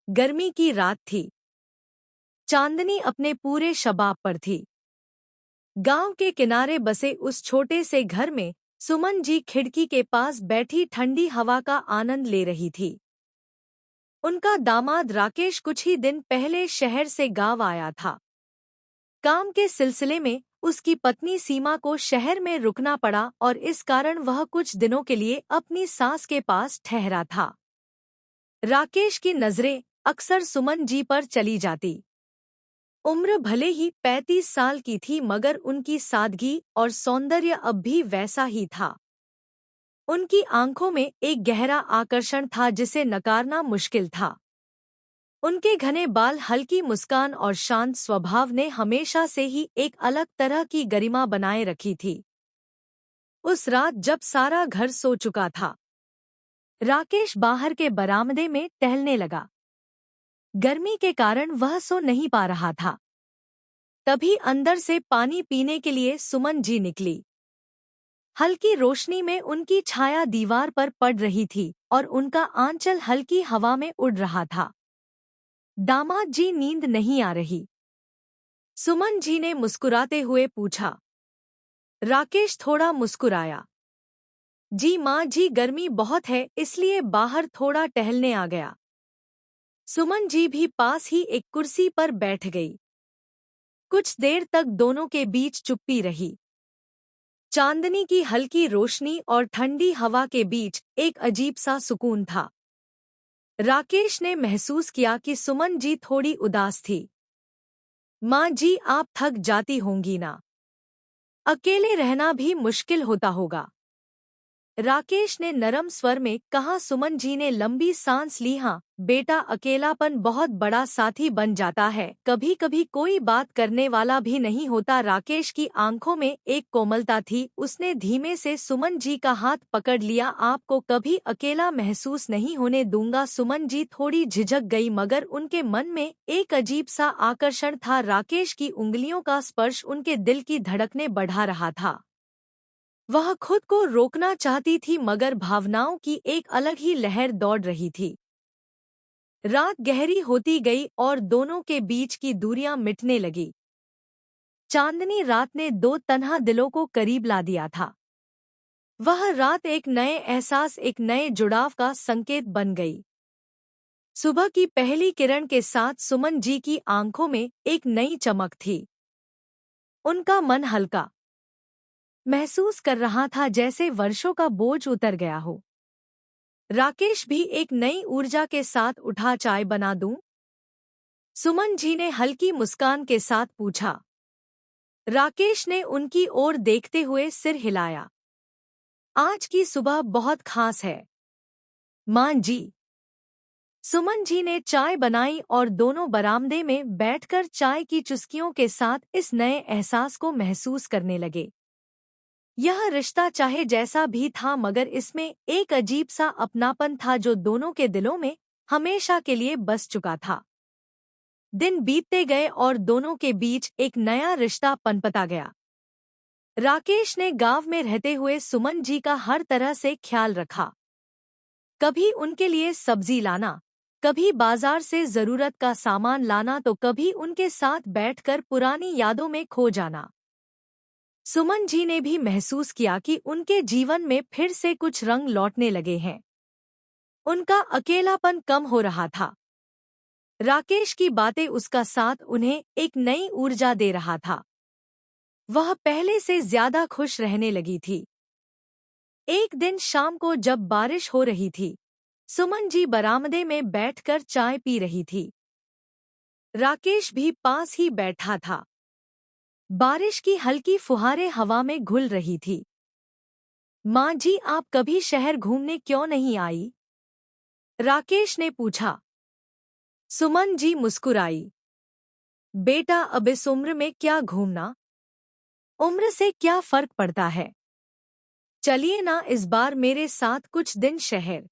गर्मी की रात थी। चांदनी अपने पूरे शबाब पर थी। गांव के किनारे बसे उस छोटे से घर में सुमन जी खिड़की के पास बैठी ठंडी हवा का आनंद ले रही थी। उनका दामाद राकेश कुछ ही दिन पहले शहर से गांव आया था। काम के सिलसिले में उसकी पत्नी सीमा को शहर में रुकना पड़ा और इस कारण वह कुछ दिनों के लिए अपनी सास के पास ठहरा था। राकेश की नजरें अक्सर सुमन जी पर चली जाती। उम्र भले ही 35 साल की थी मगर उनकी सादगी और सौंदर्य अब भी वैसा ही था। उनकी आंखों में एक गहरा आकर्षण था जिसे नकारना मुश्किल था। उनके घने बाल, हल्की मुस्कान और शांत स्वभाव ने हमेशा से ही एक अलग तरह की गरिमा बनाए रखी थी। उस रात जब सारा घर सो चुका था, राकेश बाहर के बरामदे में टहलने लगा। गर्मी के कारण वह सो नहीं पा रहा था। तभी अंदर से पानी पीने के लिए सुमन जी निकली। हल्की रोशनी में उनकी छाया दीवार पर पड़ रही थी और उनका आंचल हल्की हवा में उड़ रहा था। दामाद जी, नींद नहीं आ रही? सुमन जी ने मुस्कुराते हुए पूछा। राकेश थोड़ा मुस्कुराया। जी माँ जी, गर्मी बहुत है इसलिए बाहर थोड़ा टहलने आ गया। सुमन जी भी पास ही एक कुर्सी पर बैठ गई। कुछ देर तक दोनों के बीच चुप्पी रही। चांदनी की हल्की रोशनी और ठंडी हवा के बीच एक अजीब सा सुकून था। राकेश ने महसूस किया कि सुमन जी थोड़ी उदास थी। माँ जी, आप थक जाती होंगी ना? अकेले रहना भी मुश्किल होता होगा। राकेश ने नरम स्वर में कहा। सुमन जी ने लंबी सांस ली। हाँ बेटा, अकेलापन बहुत बड़ा साथी बन जाता है। कभी कभी कोई बात करने वाला भी नहीं होता। राकेश की आंखों में एक कोमलता थी। उसने धीमे से सुमन जी का हाथ पकड़ लिया। आपको कभी अकेला महसूस नहीं होने दूंगा। सुमन जी थोड़ी झिझक गई मगर उनके मन में एक अजीब सा आकर्षण था। राकेश की उंगलियों का स्पर्श उनके दिल की धड़कनें बढ़ा रहा था। वह खुद को रोकना चाहती थी मगर भावनाओं की एक अलग ही लहर दौड़ रही थी। रात गहरी होती गई और दोनों के बीच की दूरियां मिटने लगी। चांदनी रात ने दो तन्हा दिलों को करीब ला दिया था। वह रात एक नए एहसास, एक नए जुड़ाव का संकेत बन गई। सुबह की पहली किरण के साथ सुमन जी की आंखों में एक नई चमक थी। उनका मन हल्का महसूस कर रहा था, जैसे वर्षों का बोझ उतर गया हो। राकेश भी एक नई ऊर्जा के साथ उठा। चाय बना दूं? सुमन जी ने हल्की मुस्कान के साथ पूछा। राकेश ने उनकी ओर देखते हुए सिर हिलाया। आज की सुबह बहुत खास है माँ जी। सुमन जी ने चाय बनाई और दोनों बरामदे में बैठकर चाय की चुस्कियों के साथ इस नए एहसास को महसूस करने लगे। यह रिश्ता चाहे जैसा भी था मगर इसमें एक अजीब सा अपनापन था जो दोनों के दिलों में हमेशा के लिए बस चुका था। दिन बीतते गए और दोनों के बीच एक नया रिश्ता पनपता गया। राकेश ने गांव में रहते हुए सुमन जी का हर तरह से ख्याल रखा। कभी उनके लिए सब्जी लाना, कभी बाजार से जरूरत का सामान लाना तो कभी उनके साथ बैठकर पुरानी यादों में खो जाना। सुमन जी ने भी महसूस किया कि उनके जीवन में फिर से कुछ रंग लौटने लगे हैं। उनका अकेलापन कम हो रहा था। राकेश की बातें, उसका साथ उन्हें एक नई ऊर्जा दे रहा था। वह पहले से ज्यादा खुश रहने लगी थी। एक दिन शाम को जब बारिश हो रही थी, सुमन जी बरामदे में बैठकर चाय पी रही थी। राकेश भी पास ही बैठा था। बारिश की हल्की फुहारें हवा में घुल रही थी। माँ जी, आप कभी शहर घूमने क्यों नहीं आई? राकेश ने पूछा। सुमन जी मुस्कुराई। बेटा, अब इस उम्र में क्या घूमना, उम्र से क्या फर्क पड़ता है। चलिए ना इस बार मेरे साथ कुछ दिन शहर।